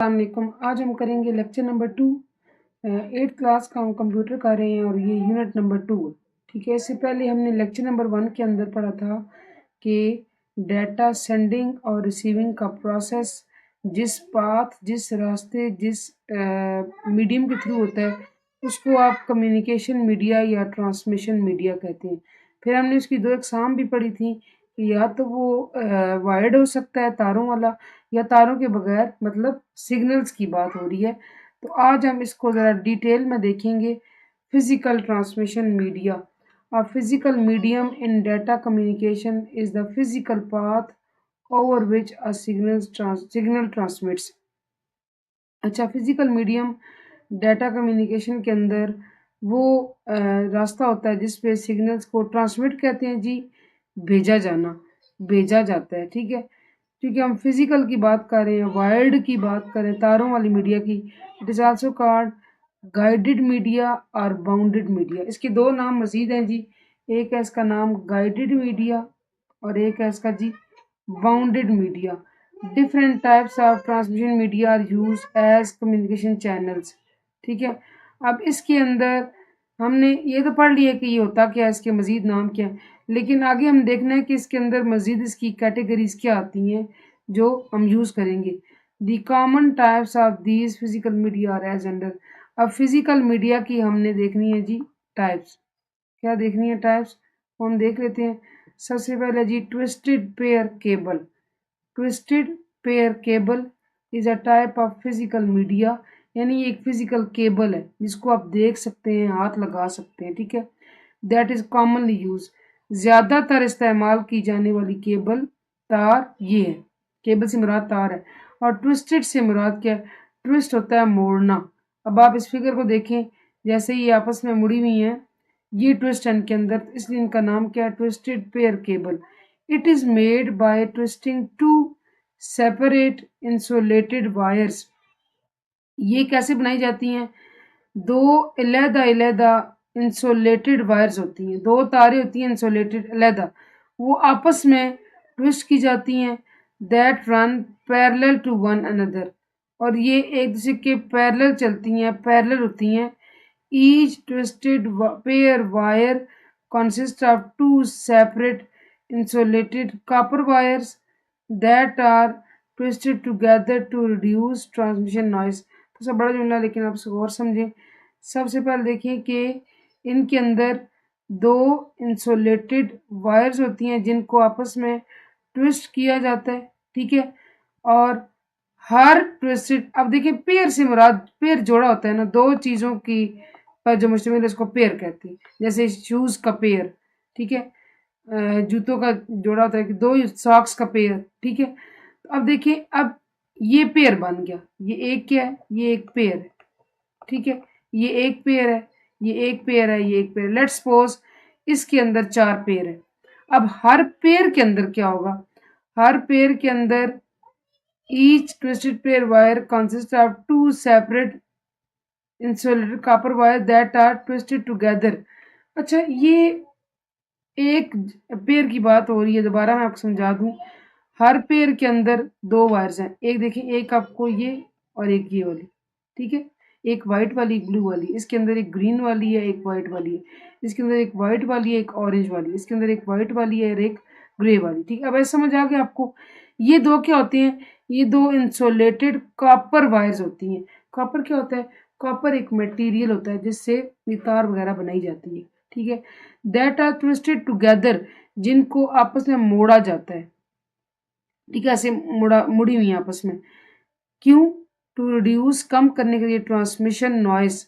अस्सलामुअलैकुम। आज हम करेंगे लेक्चर नंबर 2। 8th क्लास का हम कंप्यूटर कर रहे हैं और ये यूनिट नंबर 2 है। ठीक है, इससे पहले हमने लेक्चर नंबर 1 के अंदर पढ़ा था कि डाटा सेंडिंग और रिसीविंग का प्रोसेस जिस पाथ, जिस रास्ते, जिस मीडियम के थ्रू होता है उसको आप कम्युनिकेशन मीडिया या ट्रांसमिशन मीडिया कहते हैं। फिर हमने उसकी 2 एग्ज़ाम भी पढ़ी थी कि या तो वो वायर्ड हो सकता है तारों वाला, या तारों के बगैर, मतलब सिग्नल्स की बात हो रही है। तो आज हम इसको ज़रा डिटेल में देखेंगे। Physical transmission media. A physical medium in data communication is the physical path over which a signal transmits. अच्छा, फिजिकल मीडियम डाटा कम्युनिकेशन के अंदर वो रास्ता होता है जिस पे सिग्नल्स को ट्रांसमिट कहते हैं जी, भेजा जाना, भेजा जाता है। ठीक है, क्योंकि हम फिजिकल की बात कर रहे हैं, वायर्ड की बात करें, तारों वाली मीडिया की, it is also called guided media और बाउंडेड मीडिया। इसके 2 नाम मज़ीद हैं जी। एक है इसका नाम गाइडेड मीडिया और एक है इसका जी bounded media. Different types of transmission media are use as communication channels. ठीक है, अब इसके अंदर हमने ये तो पढ़ लिया कि ये होता क्या है, इसके मज़ीद नाम क्या है, लेकिन आगे हम देखना है कि इसके अंदर मज़ीद इसकी कैटेगरीज क्या आती हैं जो हम यूज़ करेंगे। The common types of these physical media are as under. अब फिजिकल मीडिया की हमने देखनी है जी टाइप्स। क्या देखनी है टाइप्स, हम देख लेते हैं। सबसे पहले जी twisted pair cable. Twisted pair cable is a type of physical media, यानी एक फिजिकल केबल है जिसको आप देख सकते हैं, हाथ लगा सकते हैं। ठीक है, दैट इज कॉमनली यूज। ज्यादातर इस्तेमाल की जाने वाली केबल तार ये है। केबल से मुराद तार है। और ट्विस्टेड से मुराद क्या है? ट्विस्ट होता है मोड़ना। अब आप इस फिगर को देखें, जैसे ये आपस में मुड़ी हुई हैं, ये ट्विस्ट है इनके अंदर, इसलिए इनका नाम क्या है? Twisted pair cable. It is made by twisting two separate insulated wires. ये कैसे बनाई जाती हैं? दो अलहदा-अलहदा इंसुलेटेड वायर्स होती हैं, 2 तारें होती हैं इंसुलेटेड अलहदा, वो आपस में ट्विस्ट की जाती हैं, that run parallel to one another, और ये एक दूसरे के पैरेलल चलती हैं, पैरेलल होती हैं। Each twisted pair wire consists of 2 separate insulated copper wires that are twisted together to reduce transmission noise। तो सब बड़ा जुमला, लेकिन आप इसको और समझें। सबसे पहले देखिए कि इनके अंदर 2 इंसुलेटेड वायर्स होती हैं जिनको आपस में ट्विस्ट किया जाता है। ठीक है, और हर ट्विस्टेड, अब देखिए पेयर से मुराद, पेयर जोड़ा होता है ना, 2 चीज़ों की पर जो मुश्तमिल है उसको पेयर कहते हैं। जैसे शूज़ का पेयर, ठीक है, जूतों का जोड़ा होता है कि 2 सॉक्स का पेयर। ठीक है, तो अब देखिए, अब ये पेयर बन गया, ये एक क्या है? ये एक पेयर है। ठीक है, ये एक पेयर है, ये एक पेयर है, ये एक पेयर है। लेट्स सपोज इसके अंदर 4 पेयर है। अब हर पेयर के अंदर क्या होगा? हर पेयर के अंदर each twisted pair wire consist of 2 separate insulated copper wire that are twisted together. अच्छा, ये एक पेयर की बात हो रही है, दोबारा मैं आपको समझा दूं। हर पेयर के अंदर 2 वायर्स हैं, एक देखिए, एक आपको ये और एक ये वाली। ठीक है, एक वाइट वाली, एक ब्लू वाली, इसके अंदर एक ग्रीन वाली है, एक वाइट वाली है, इसके अंदर एक वाइट वाली है, एक ऑरेंज वाली, इसके अंदर एक वाइट वाली है और एक ग्रे वाली। ठीक है, अब ऐसा समझ आ गया आपको? ये 2 क्या होते हैं? ये 2 इंसुलेटेड कॉपर वायर्स होती हैं। कॉपर क्या होता है? कॉपर एक मटेरियल होता है जिससे ये तार वगैरह बनाई जाती है। ठीक है, दैट आर ट्विस्टेड टुगेदर, जिनको आपस में मोड़ा जाता है। ठीक है, ऐसे मुड़ी हुई आपस में। क्यों? टू रिड्यूस, कम करने के लिए ट्रांसमिशन नॉइस,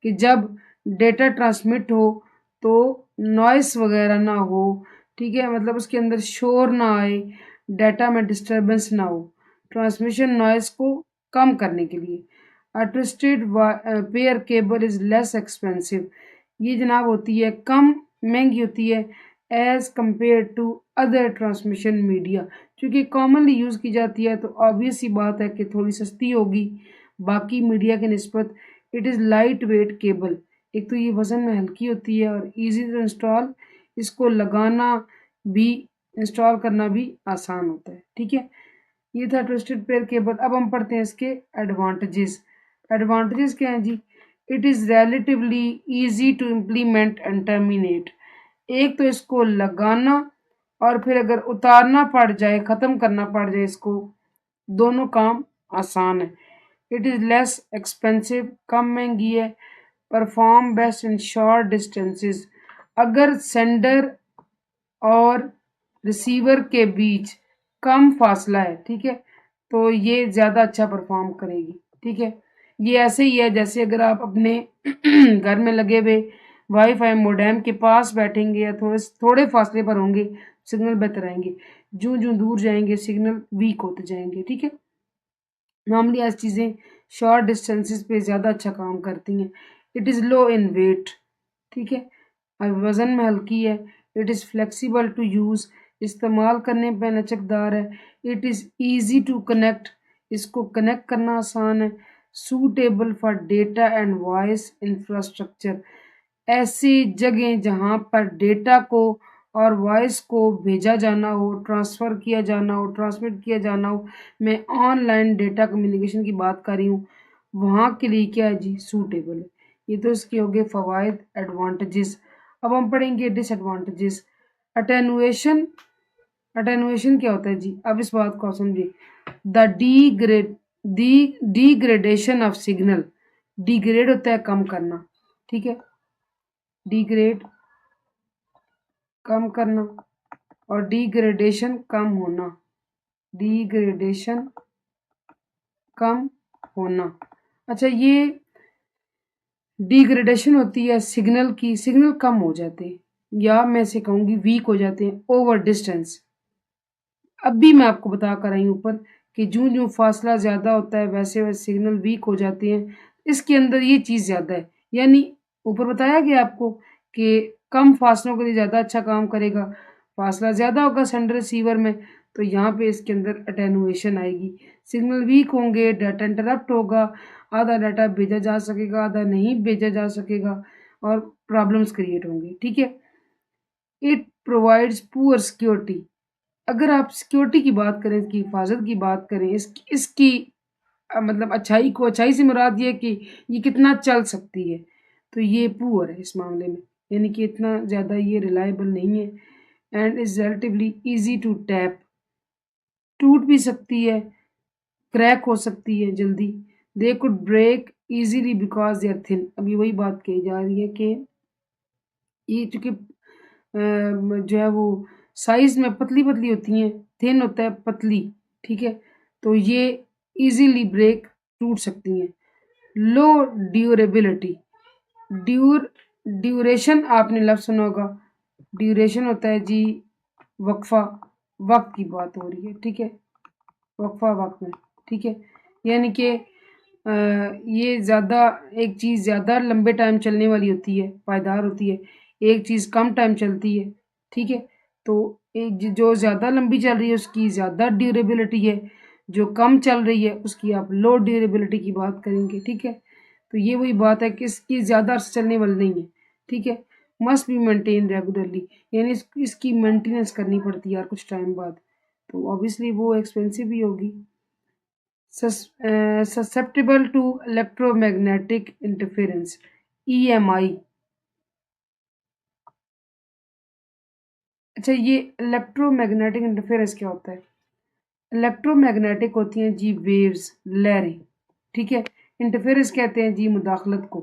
कि जब डेटा ट्रांसमिट हो तो नॉइस वगैरह ना हो। ठीक है, मतलब उसके अंदर शोर ना आए, डाटा में डिस्टर्बेंस ना हो, ट्रांसमिशन नॉइस को कम करने के लिए। A twisted pair cable is less expensive. ये जनाब होती है कम महंगी होती है as compare to other transmission media. क्योंकि कॉमनली यूज़ की जाती है तो ऑब्वियस सी बात है कि थोड़ी सस्ती होगी बाकी मीडिया के निस्बत। It is light weight cable. एक तो ये वज़न में हल्की होती है और इजी टू इंस्टॉल, इसको लगाना भी, इंस्टॉल करना भी आसान होता है। ठीक है, ये था ट्विस्टेड पेयर केबल। अब हम पढ़ते हैं इसके एडवांटेजेस। एडवांटेजेस क्या हैं जी? It is relatively easy to implement and terminate. एक तो इसको लगाना और फिर अगर उतारना पड़ जाए, ख़त्म करना पड़ जाए इसको, दोनों काम आसान है। इट इज़ लेस एक्सपेंसिव, कम महंगी है। Perform best in short distances. अगर सेंडर और रिसीवर के बीच कम फासला है, ठीक है, तो ये ज़्यादा अच्छा परफॉर्म करेगी। ठीक है, ये ऐसे ही है जैसे अगर आप अपने घर में लगे हुए वाईफाई मोडेम के पास बैठेंगे या थोड़े थोड़े फासले पर होंगे, सिग्नल बेहतर आएंगे। जो जो दूर जाएंगे सिग्नल वीक होते जाएंगे। ठीक है, नॉर्मली ऐसी चीज़ें शॉर्ट डिस्टेंसेस पे ज़्यादा अच्छा काम करती हैं। It is low in weight, ठीक है, वज़न में हल्की है। It is flexible to use, इस्तेमाल करने पे लचकदार है। It is easy to connect, इसको कनेक्ट करना आसान है। Suitable for data and voice infrastructure, ऐसी जगह जहाँ पर डेटा को और वॉइस को भेजा जाना हो, ट्रांसफ़र किया जाना हो, ट्रांसमिट किया जाना हो, मैं ऑनलाइन डेटा कम्युनिकेशन की बात कर रही हूँ, वहाँ के लिए क्या है जी? सूटेबल है। ये तो इसके हो गए फ़वाइद, एडवांटेजेस। अब हम पढ़ेंगे डिसएडवांटेजेस। अटेनुएशन। अटेनुएशन क्या होता है जी? अब इस बात को आप समझिए। Degradation of signal. डिग्रेड होता है कम करना, ठीक है, डिग्रेड कम करना, और डिग्रेडेशन कम होना। डिग्रेडेशन कम होना। अच्छा, ये डिग्रेडेशन होती है सिग्नल की, सिग्नल कम हो जाते हैं, या मैं से कहूँगी वीक हो जाते हैं ओवर डिस्टेंस। अब भी मैं आपको बता कर आई हूँ ऊपर कि जो जो फासला ज़्यादा होता है वैसे वैसे सिग्नल वीक हो जाते हैं। इसके अंदर ये चीज़ ज़्यादा है, यानी ऊपर बताया गया आपको कि कम फासलों के लिए ज़्यादा अच्छा काम करेगा, फासला ज़्यादा होगा सेंडर रिसीवर में, तो यहाँ पे इसके अंदर अटेनुएशन आएगी। सिग्नल वीक होंगे, डाटा इंटरप्ट होगा, आधा डाटा भेजा जा सकेगा, आधा नहीं भेजा जा सकेगा, और प्रॉब्लम्स क्रिएट होंगी। ठीक है, इट प्रोवाइड्स पुअर सिक्योरिटी। अगर आप सिक्योरिटी की बात करें, इसकी हिफाजत की बात करें, इसकी मतलब अच्छाई को, अच्छाई से मुराद ये है कि ये कितना चल सकती है, तो ये पुअर है इस मामले में, यानी कि इतना ज़्यादा ये रिलायबल नहीं है। And is relatively easy to tap, टूट भी सकती है, क्रैक हो सकती है जल्दी। They could break easily because they are thin. अभी वही बात कही जा रही है कि ये चूँकि जो है वो साइज़ में पतली-पतली होती हैं, थिन होता है पतली, ठीक है? तो ये ईज़िली ब्रेक टूट सकती हैं। लो ड्यूरेबिलिटी, ड्यूरेशन आपने लफ्ज़ सुना होगा। ड्यूरेशन होता है जी वक़्फ़ा, वक़्त की बात हो रही है, ठीक है? वक़्फ़ा वक़्त में, ठीक है? यानी कि ये ज़्यादा, एक चीज़ ज़्यादा लंबे टाइम चलने वाली होती है, पायदार होती है, एक चीज़ कम टाइम चलती है, ठीक है? तो एक जो ज़्यादा लंबी चल रही है उसकी ज़्यादा ड्यूरेबिलिटी है, जो कम चल रही है उसकी आप लो ड्यूरेबिलिटी की बात करेंगे, ठीक है? तो ये वही बात है कि इसकी ज़्यादा अर्सा चलने वाली नहीं है, ठीक है? मस्ट बी मेंटेन रेगुलरली, यानी इसकी मेंटेनेंस करनी पड़ती है यार कुछ टाइम बाद, तो ऑब्वियसली वो एक्सपेंसिव भी होगी। susceptible to electromagnetic interference, EMI। अच्छा, ये इलेक्ट्रोमैग्नेटिक इंटरफेरेंस क्या होता है? इलेक्ट्रोमैग्नेटिक होती हैं जी वेव्स, लहरें, ठीक है? इंटरफेरेंस कहते हैं जी मुदाखलत को।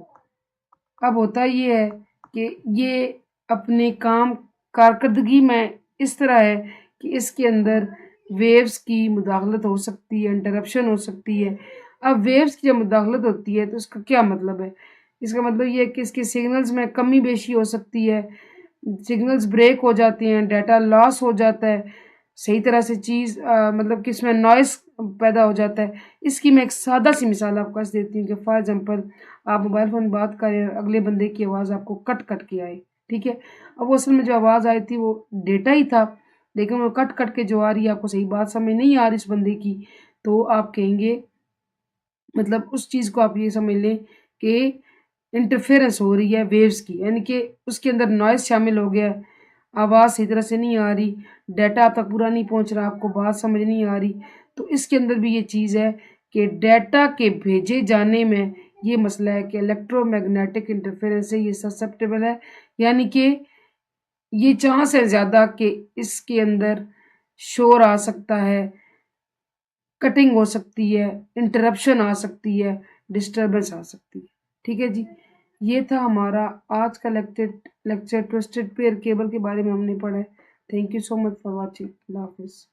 अब होता ये है कि ये अपने काम कारकर्दगी में इस तरह है कि इसके अंदर वेव्स की मुदाखलत हो सकती है, इंटरप्शन हो सकती है। अब वेव्स की जब मुदाखलत होती है तो इसका क्या मतलब है? इसका मतलब ये है कि इसके सिग्नल्स में कमी बेशी हो सकती है, सिग्नल्स ब्रेक हो जाते हैं, डाटा लॉस हो जाता है, सही तरह से चीज़ मतलब कि इसमें नॉइज़ पैदा हो जाता है। इसकी मैं एक सादा सी मिसाल आपको आज देती हूँ कि फॉर एग्ज़ाम्पल आप मोबाइल फ़ोन बात कर रहे हैं, अगले बंदे की आवाज़ आपको कट-कट के आए, ठीक है? अब वो असल में जो आवाज़ आई थी वो डेटा ही था, लेकिन वो कट-कट के जो आ रही है आपको सही बात समझ नहीं आ रही उस बंदे की, तो आप कहेंगे, मतलब उस चीज़ को आप ये समझ लें कि इंटरफेरेंस हो रही है वेव्स की, यानी कि उसके अंदर नॉइज़ शामिल हो गया है। आवाज़ सही तरह से नहीं आ रही, डाटा आप तक पूरा नहीं पहुंच रहा, आपको बात समझ नहीं आ रही, तो इसके अंदर भी ये चीज़ है कि डाटा के भेजे जाने में ये मसला है कि इलेक्ट्रोमैग्नेटिक इंटरफेरेंस से ये ससेप्टेबल है, यानी कि ये चांस है ज़्यादा कि इसके अंदर शोर आ सकता है, कटिंग हो सकती है, इंटरप्शन आ सकती है, डिस्टर्बेंस आ सकती है। ठीक है जी, ये था हमारा आज का लेक्चर ट्विस्टेड पेयर केबल के बारे में हमने पढ़ा है। Thank you so much for watching. अल्लाह हाफिज़।